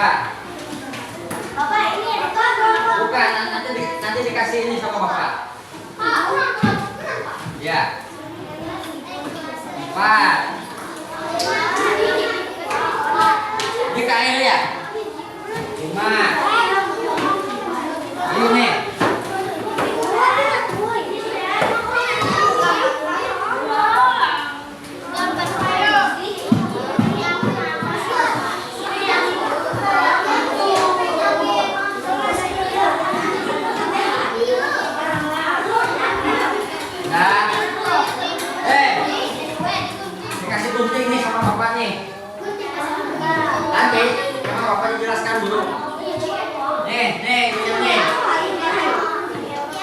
S1: Bukan, nanti dikasih ini sama Bapak. Ya. 4. Ini KL ya. 5. Ini. Dikasih gunting nih sama Bapak nih. Nanti sama Bapak dijelaskan dulu. Nih, ini.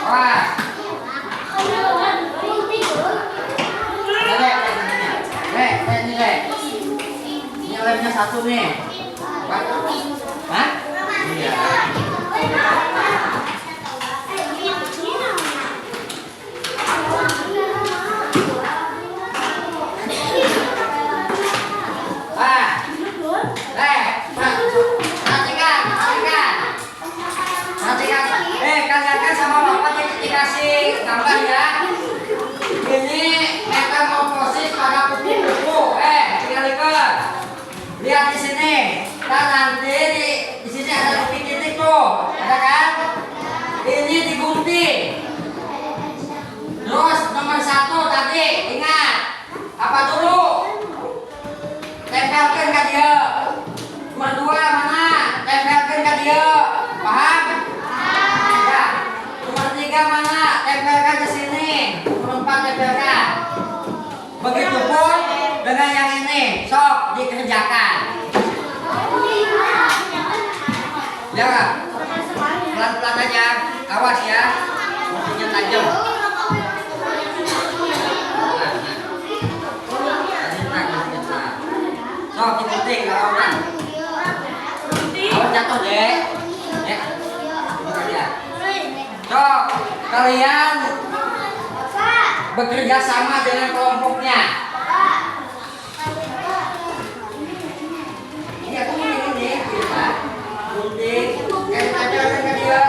S1: Wah. Ini lemnya 1 nih. Hah? Iya. Kalian sama Bapak dikasih gambar ya. Ini metamorfosis pada kupu-kupu. Tinggal lihat di sini. Dan nanti di sini ada coba tempelkan. Begitupun dengan yang ini, sok dikerjakan. Ya, pelan-pelan aja, awas ya, musuhnya tajam. Sok dipetik kalau kan. Awas jatuh deh. Ya. Sok kalian bekerja sama dengan kelompoknya. Ini aku ini kita gunting, aja kan dia.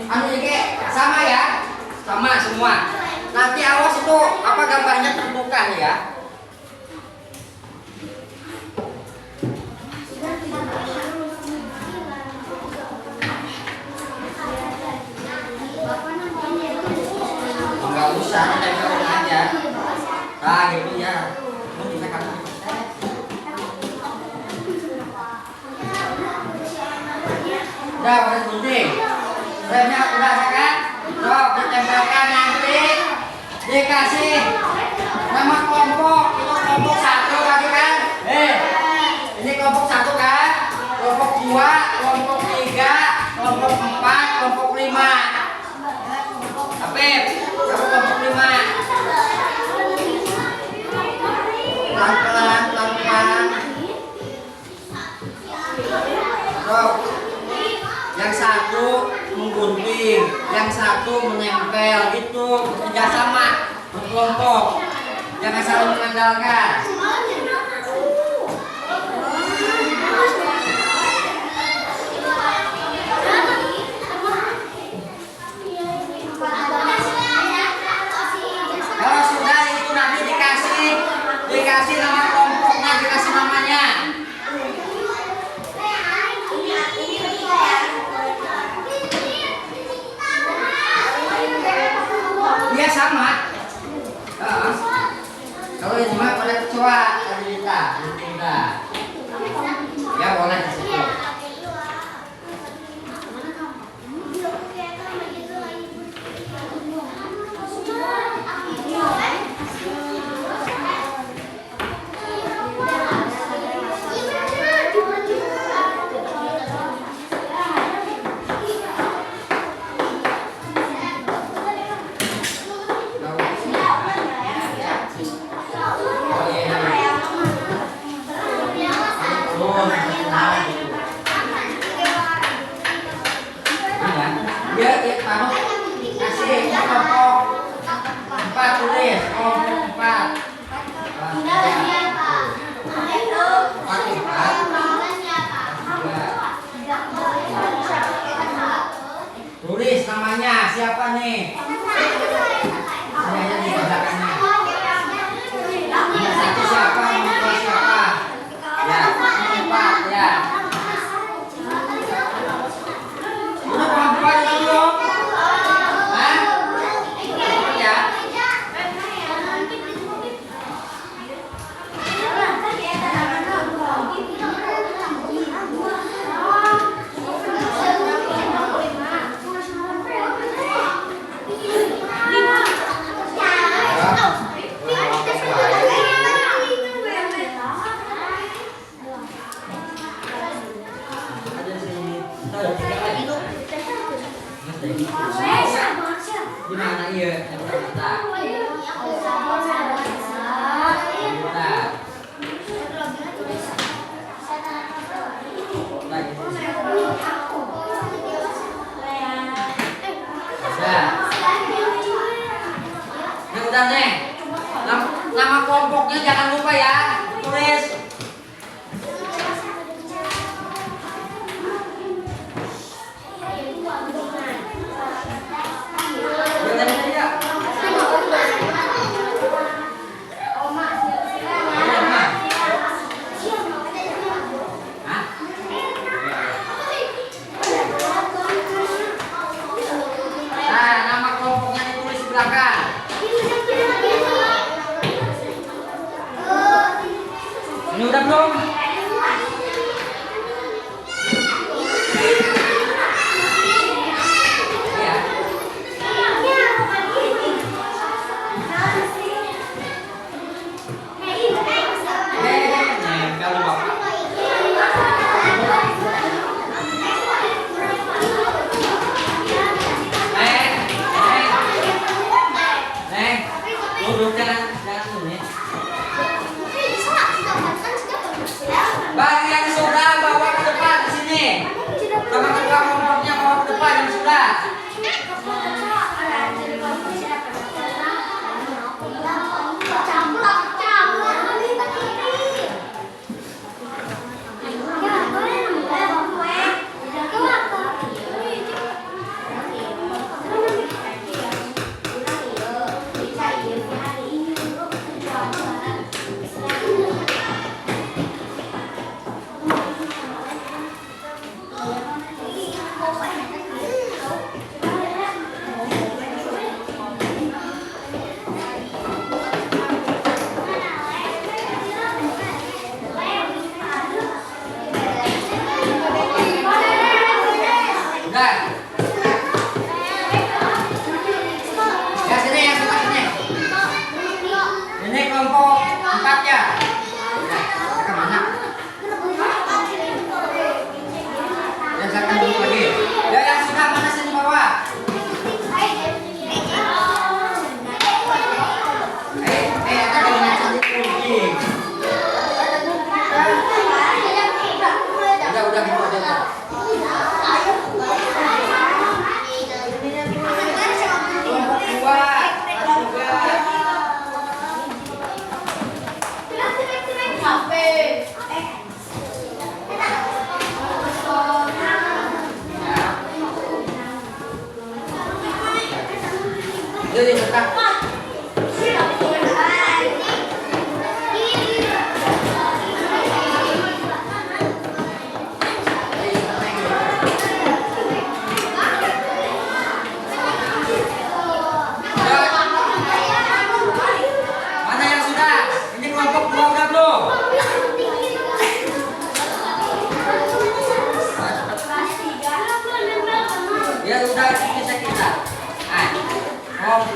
S1: Anu juga sama ya, sama semua. Nanti awas itu apa gambarnya terbuka nih ya. Enggak usah, tempelin aja. Nah gitu ya. Lu bisa kan? Udah, udah gunting. Remnya udah ada kan? Sok ditempelkan nanti. Dikasih nama kelompok. Itu kelompok 1 tadi kan? Ini kelompok 1 kan? Kelompok 2, kelompok 3, kelompok 4, kelompok 5. Apip, kamu kelompok 5. Pelan-pelan, pelan-pelan. Sok. Yang 1 menggunting, yang 1 menempel gitu, bekerja sama berkelompok. Jangan saling mengandalkan. Kalau sudah itu nanti dikasih nama kelompoknya, dikasih namanya. Dia sama. Kalau ini mah pada kecoa tadi kita. Ya boleh di situ. Dia tahu kasih kelompok 4 tulis kelompok 4. Tulis namanya siapa nih? Saya di belakangnya. Nomor 1 siapa? Nomor 2 siapa? Ya, 4 ya. Udah perempuan itu belum? Hah? Ya. Gimana iya? Udah nih. Nama kelompoknya jangan lupa ya. Tulis. Ini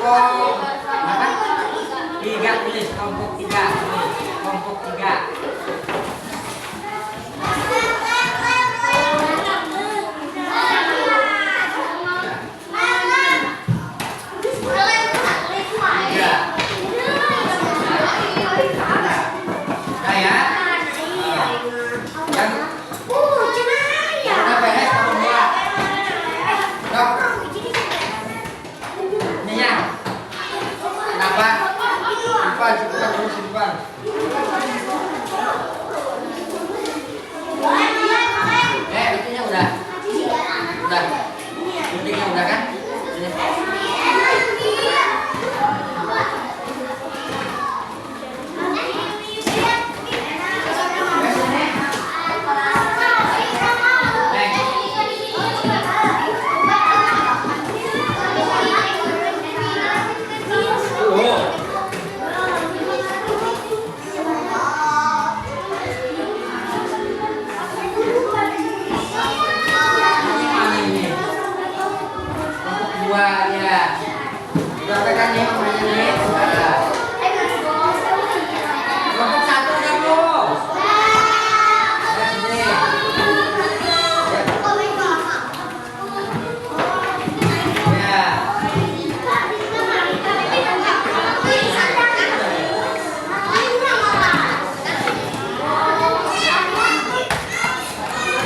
S1: kelompok apa? 3 tulis kelompok 3 tulis kelompok 3. Simpan. Itunya udah. Udah. Guntingnya udah kan? Sini. Berapa kan nih namanya nih? Kelompok 1 udah belum? Sini. Ya.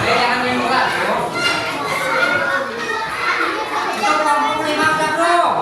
S1: Jangan main bola, bro. Itu kelompok 5 udah belum?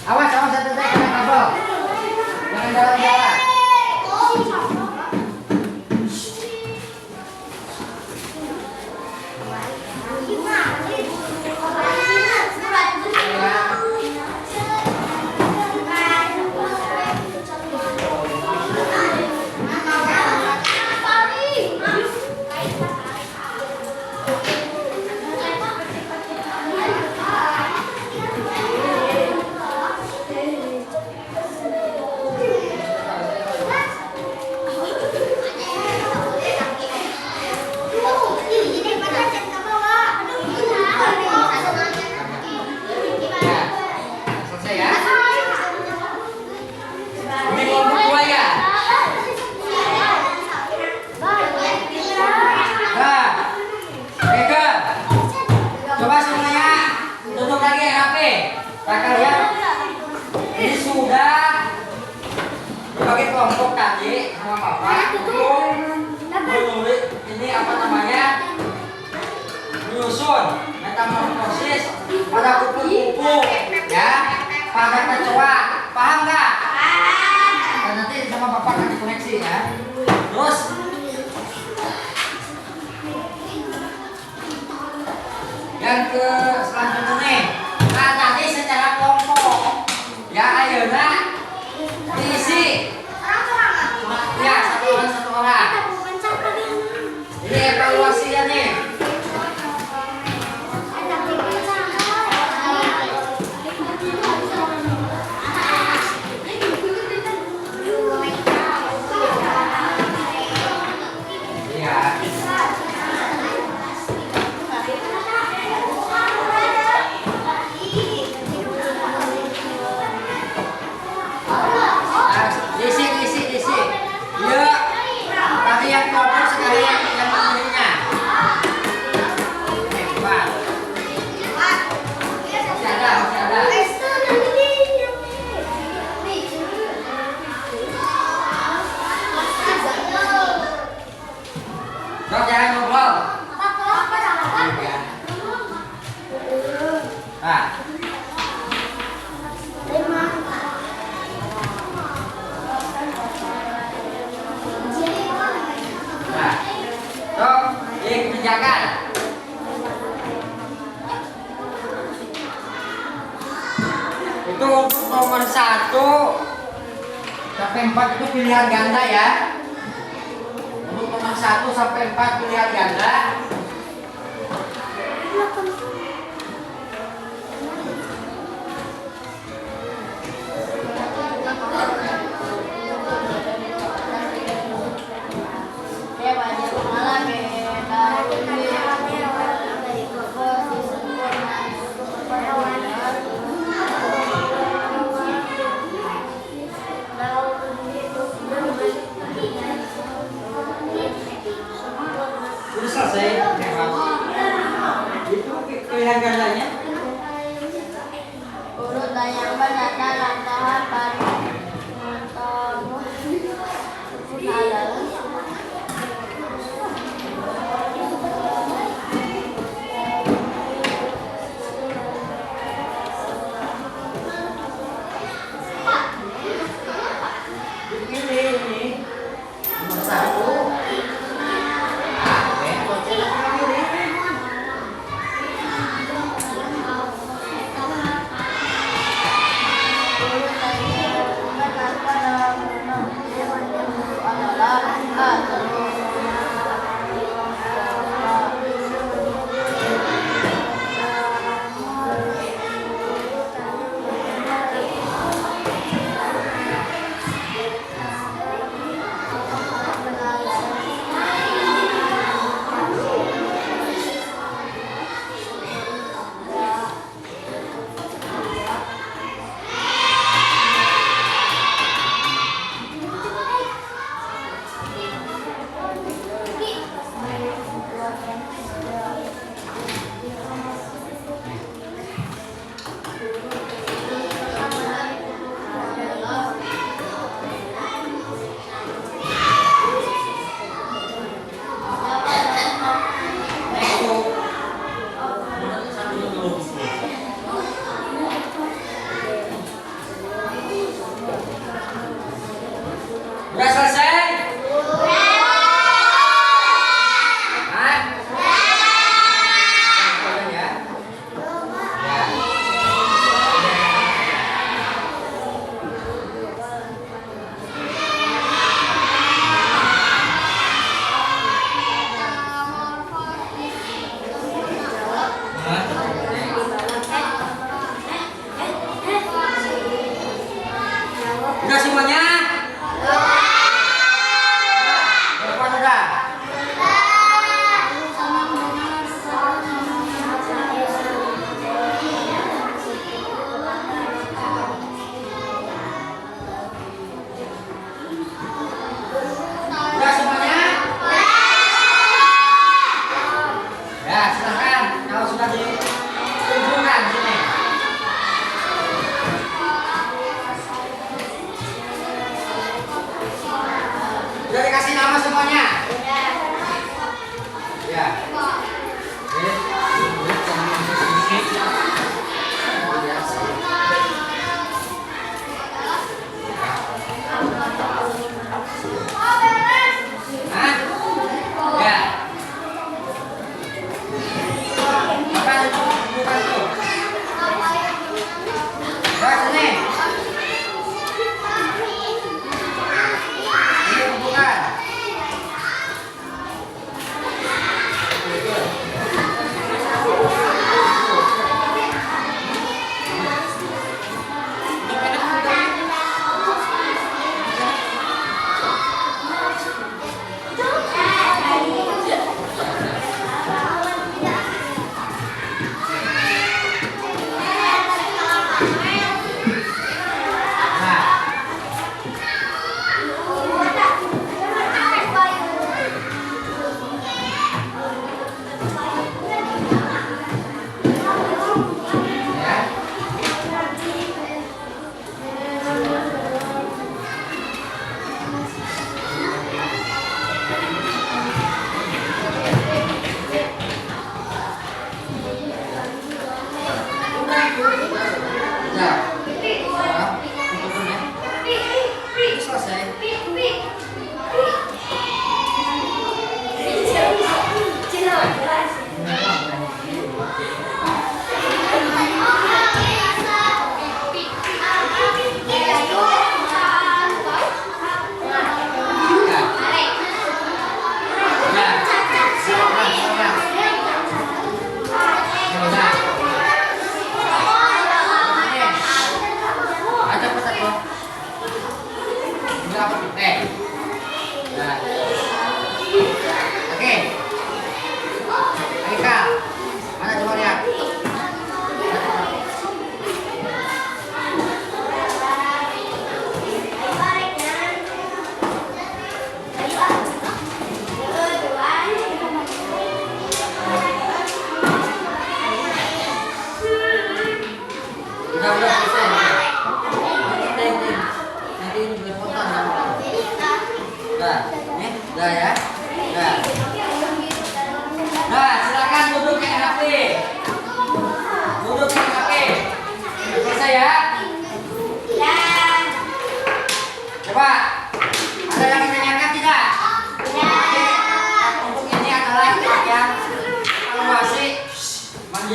S1: Awas, hati-hati kena kabel. Jangan jalan-jalan. kelompok tadi sama papa menulis ini apa namanya, menyusun metamorfosis pada kupu-kupu ya, pada kecoa, paham nggak? Dan nanti sama papa akan dikoneksi ya. Terus yang ke selanjutnya nih, nah tadi secara kelompok ya, ayeuna diisi ya satu orang. Ini evaluasinya nih. Nah. Nah, sok dikerjakan. Itu untuk nomor 1 sampai 4 itu pilihan ganda ya. Untuk nomor 1 sampai 4 pilihan ganda. Sudah selesai. Itu pilihan gandanya.
S6: Urut dan yang benar dalam tahapan mentomu adalah
S1: Dipilih ini nomor 1. Nah, oke, pilih.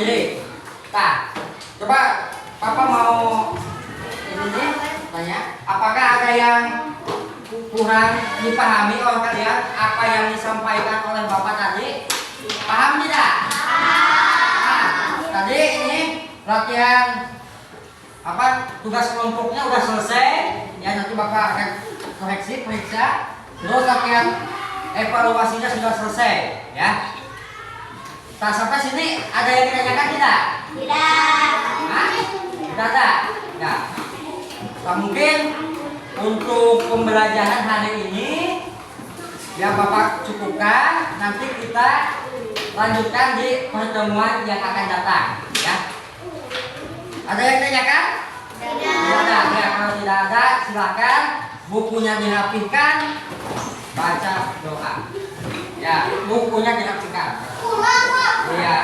S1: berdiri. Nah, coba Papa mau ini nih tanya, apakah ada yang kurang dipahami oleh kalian apa yang disampaikan oleh Bapak tadi? Paham tidak? Nah, tadi ini latihan apa tugas kelompoknya udah selesai ya, nanti Bapak akan koreksi periksa, terus latihan evaluasinya sudah selesai ya. Nah, sampai sini ada yang ditanyakan tidak? Tidak. Hah? Tidak ada. Nah, mungkin untuk pembelajaran hari ini ya Bapak cukupkan, nanti kita lanjutkan di pertemuan yang akan datang ya. Ada yang ditanyakan? Tidak ada. Ya, kalau tidak ada silakan bukunya dirapihkan, baca doa. Ya, bukunya dirapihkan. Iya.